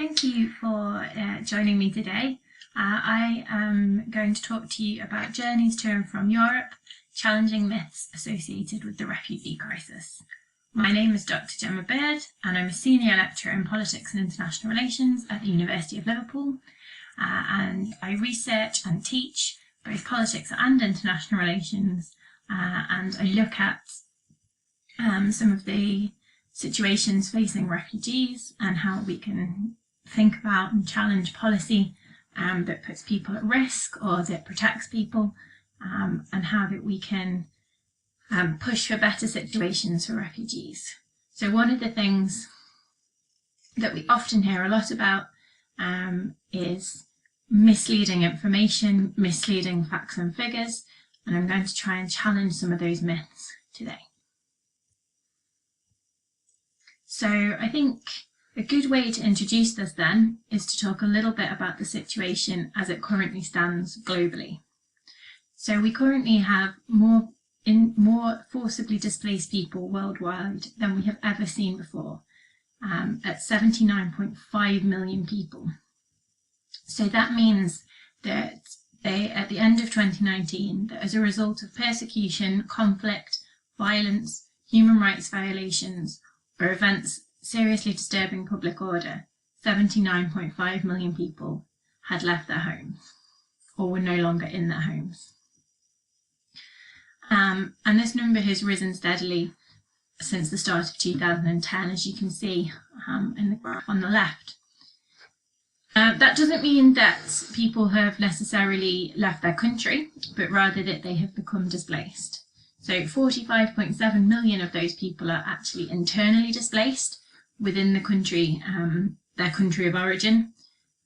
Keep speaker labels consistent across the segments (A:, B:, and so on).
A: Thank you for joining me today. I am going to talk to you about journeys to and from Europe, challenging myths associated with the refugee crisis. My name is Dr. Gemma Bird, and I'm a senior lecturer in politics and international relations at the University of Liverpool. And I research and teach both politics and international relations, and I look at some of the situations facing refugees and how we can think about and challenge policy that puts people at risk or that protects people, and how that we can push for better situations for refugees. So one of the things that we often hear a lot about is misleading information, misleading facts and figures, and I'm going to try and challenge some of those myths today. So I think a good way to introduce this then is to talk a little bit about the situation as it currently stands globally. So we currently have more forcibly displaced people worldwide than we have ever seen before, at 79.5 million people. So that means that at the end of 2019, that as a result of persecution, conflict, violence, human rights violations, or events seriously disturbing public order, 79.5 million people had left their homes or were no longer in their homes. And this number has risen steadily since the start of 2010, as you can see in the graph on the left. That doesn't mean that people have necessarily left their country, but rather that they have become displaced. So 45.7 million of those people are actually internally displaced within the country, their country of origin.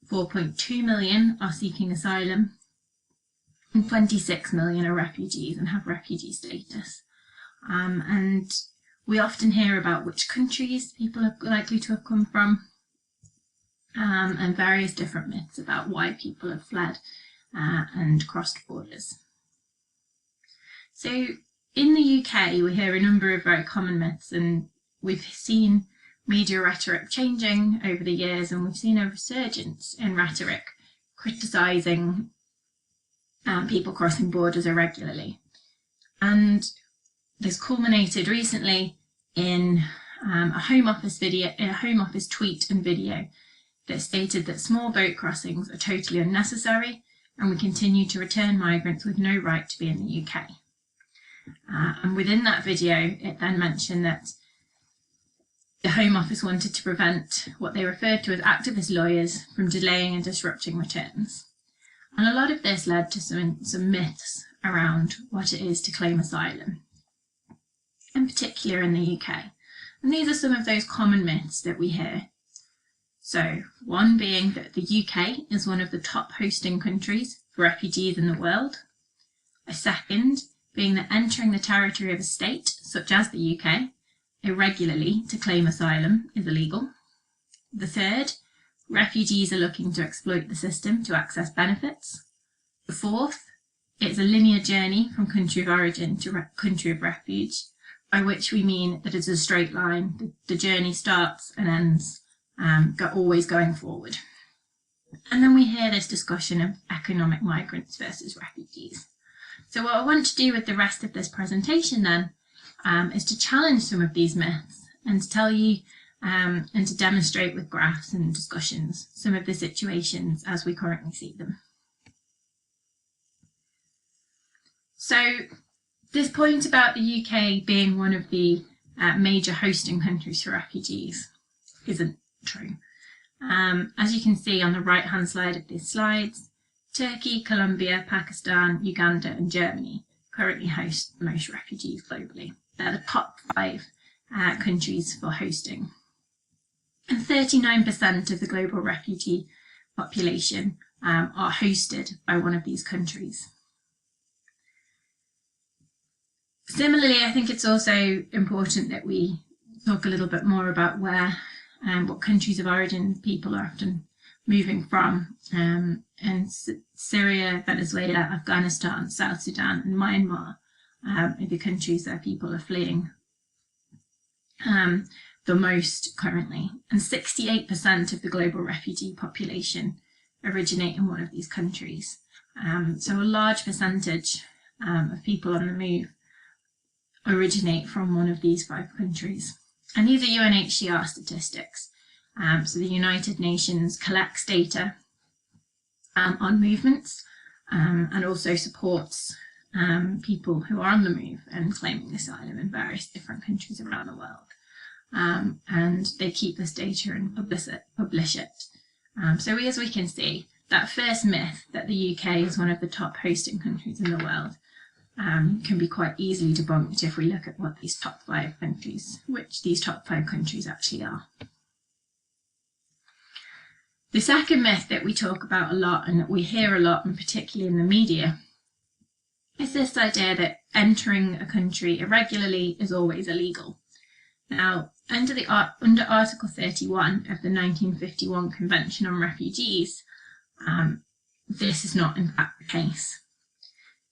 A: 4.2 million are seeking asylum, and 26 million are refugees and have refugee status. And we often hear about which countries people are likely to have come from, and various different myths about why people have fled and crossed borders. So in the UK, we hear a number of very common myths, and we've seen media rhetoric changing over the years, and we've seen a resurgence in rhetoric criticising people crossing borders irregularly. And this culminated recently in a Home Office tweet and video that stated that small boat crossings are totally unnecessary, and we continue to return migrants with no right to be in the UK. And within that video, it then mentioned that the Home Office wanted to prevent what they referred to as activist lawyers from delaying and disrupting returns. And a lot of this led to some myths around what it is to claim asylum, in particular in the UK. And these are some of those common myths that we hear. So one being that the UK is one of the top hosting countries for refugees in the world. A second being that entering the territory of a state, such as the UK, irregularly to claim asylum is illegal. The third, refugees are looking to exploit the system to access benefits. The fourth, it's a linear journey from country of origin to country of refuge, by which we mean that it's a straight line. The journey starts and ends, always going forward. And then we hear this discussion of economic migrants versus refugees. So what I want to do with the rest of this presentation then is to challenge some of these myths and to tell you and to demonstrate with graphs and discussions some of the situations as we currently see them. So this point about the UK being one of the major hosting countries for refugees isn't true. As you can see on the right hand side of these slides, Turkey, Colombia, Pakistan, Uganda and Germany currently host the most refugees globally. They're the top 5 countries for hosting. And 39% of the global refugee population are hosted by one of these countries. Similarly, I think it's also important that we talk a little bit more about what countries of origin people are often moving from. And Syria, Venezuela, Afghanistan, South Sudan and Myanmar are the countries that people are fleeing the most currently, and 68% of the global refugee population originate in one of these countries. So a large percentage of people on the move originate from one of these 5 countries. And these are UNHCR statistics. So the United Nations collects data on movements and also supports people who are on the move and claiming asylum in various different countries around the world. And they keep this data and publish it. So as we can see, that first myth that the UK is one of the top hosting countries in the world can be quite easily debunked if we look at what these top 5 countries, which these top 5 countries actually are. The second myth that we talk about a lot and that we hear a lot, and particularly in the media, is this idea that entering a country irregularly is always illegal. Now, under Article 31 of the 1951 Convention on Refugees, this is not in fact the case.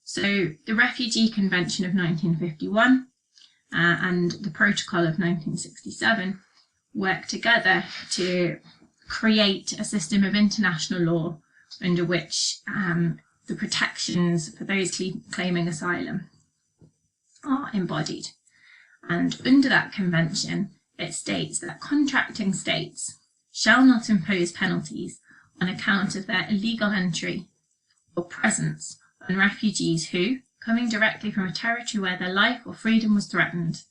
A: So the Refugee Convention of 1951 and the Protocol of 1967 work together to create a system of international law under which the protections for those claiming asylum are embodied. And under that convention, it states that contracting states shall not impose penalties on account of their illegal entry or presence on refugees who, coming directly from a territory where their life or freedom was threatened,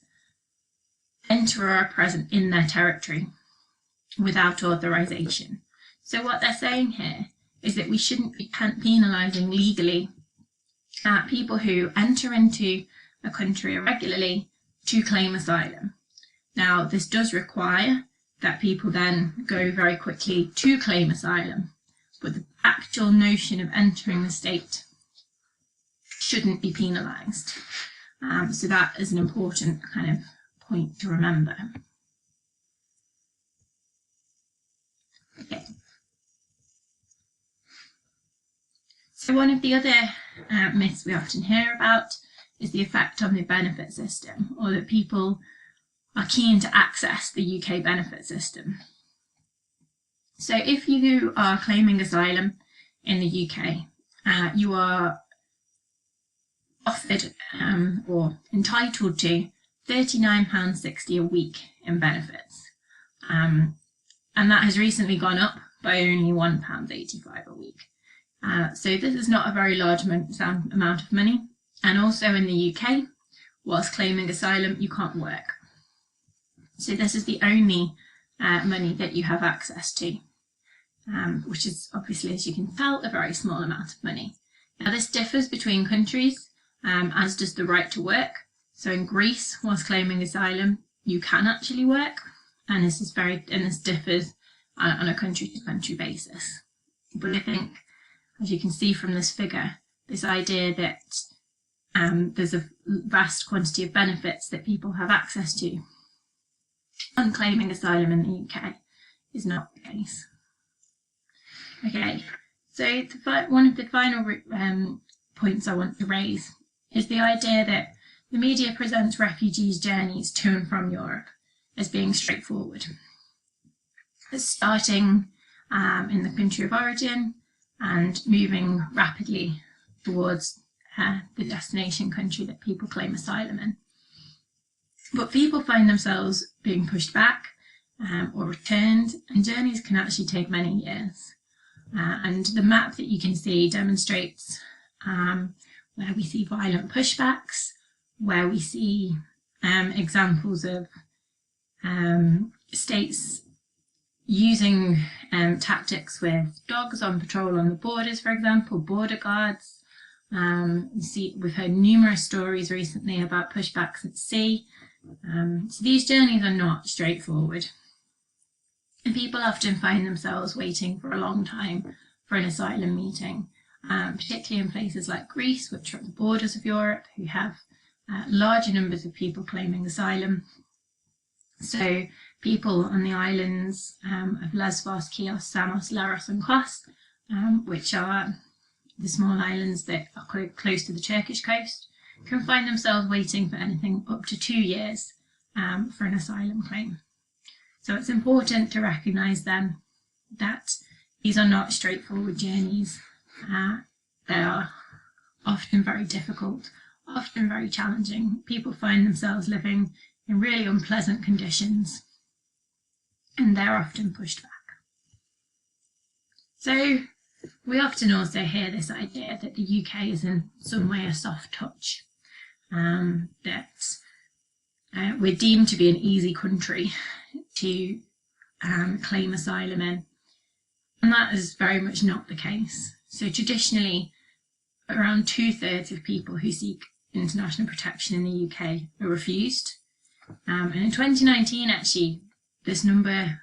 A: enter or are present in their territory without authorization. So what they're saying here is that we shouldn't be penalising legally people who enter into a country irregularly to claim asylum. Now, this does require that people then go very quickly to claim asylum, but the actual notion of entering the state shouldn't be penalised. So that is an important kind of point to remember. Okay. So one of the other myths we often hear about is the effect on the benefit system, or that people are keen to access the UK benefit system. So if you are claiming asylum in the UK, you are offered or entitled to £39.60 a week in benefits. And that has recently gone up by only £1.85 a week. So this is not a very large amount of money. And also in the UK, whilst claiming asylum, you can't work. So this is the only money that you have access to, which is obviously, as you can tell, a very small amount of money. Now this differs between countries, as does the right to work. So in Greece, whilst claiming asylum, you can actually work, and this differs on a country-to-country basis. But I think, as you can see from this figure, this idea that there's a vast quantity of benefits that people have access to on claiming asylum in the UK is not the case. Okay, so one of the final points I want to raise is the idea that the media presents refugees' journeys to and from Europe as being straightforward, as starting in the country of origin and moving rapidly towards the destination country that people claim asylum in. But people find themselves being pushed back or returned, and journeys can actually take many years. And the map that you can see demonstrates where we see violent pushbacks, where we see examples of states using tactics with dogs on patrol on the borders, for example, border guards. We've heard numerous stories recently about pushbacks at sea. So these journeys are not straightforward. And people often find themselves waiting for a long time for an asylum meeting, particularly in places like Greece, which are at the borders of Europe, who have larger numbers of people claiming asylum. So people on the islands of Lesbos, Chios, Samos, Leros and Kos, which are the small islands that are close to the Turkish coast, can find themselves waiting for anything up to 2 years for an asylum claim. So it's important to recognise then that these are not straightforward journeys. They are often very difficult, often very challenging. People find themselves living in really unpleasant conditions, and they're often pushed back. So we often also hear this idea that the UK is in some way a soft touch, that we're deemed to be an easy country to claim asylum in, and that is very much not the case. So traditionally, around 2/3 of people who seek international protection in the UK are refused. And in 2019, actually, this number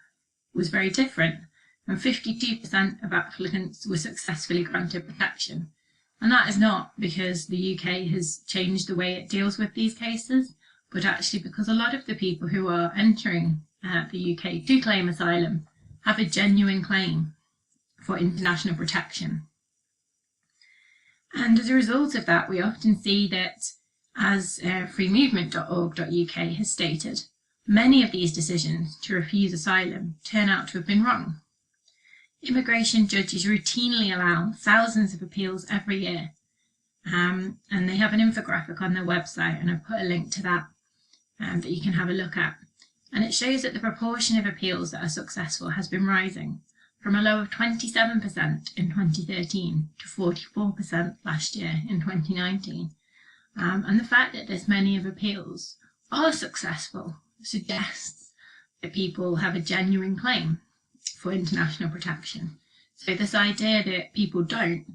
A: was very different, and 52% of applicants were successfully granted protection. And that is not because the UK has changed the way it deals with these cases, but actually because a lot of the people who are entering the UK to claim asylum have a genuine claim for international protection. And as a result of that, we often see that, as freemovement.org.uk has stated, many of these decisions to refuse asylum turn out to have been wrong. Immigration judges routinely allow thousands of appeals every year, and they have an infographic on their website, and I've put a link to that that you can have a look at. And it shows that the proportion of appeals that are successful has been rising, from a low of 27% in 2013 to 44% last year in 2019. And the fact that this many of appeals are successful suggests that people have a genuine claim for international protection. So this idea that people don't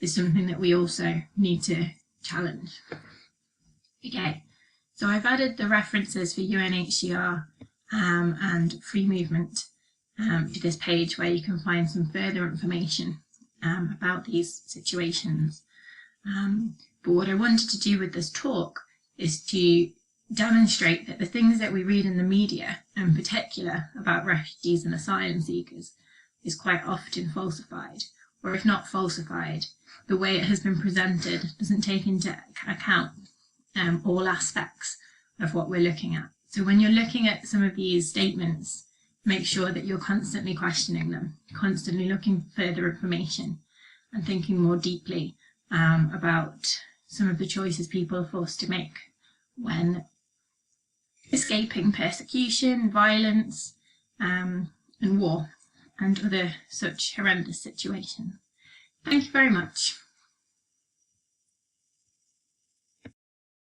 A: is something that we also need to challenge. Okay, so I've added the references for UNHCR and Free Movement to this page, where you can find some further information about these situations. But what I wanted to do with this talk is to demonstrate that the things that we read in the media, in particular about refugees and asylum seekers, is quite often falsified, or if not falsified, the way it has been presented doesn't take into account all aspects of what we're looking at. So when you're looking at some of these statements, make sure that you're constantly questioning them, constantly looking for further information, and thinking more deeply about some of the choices people are forced to make when escaping persecution, violence, and war, and other such horrendous situations. Thank you very much.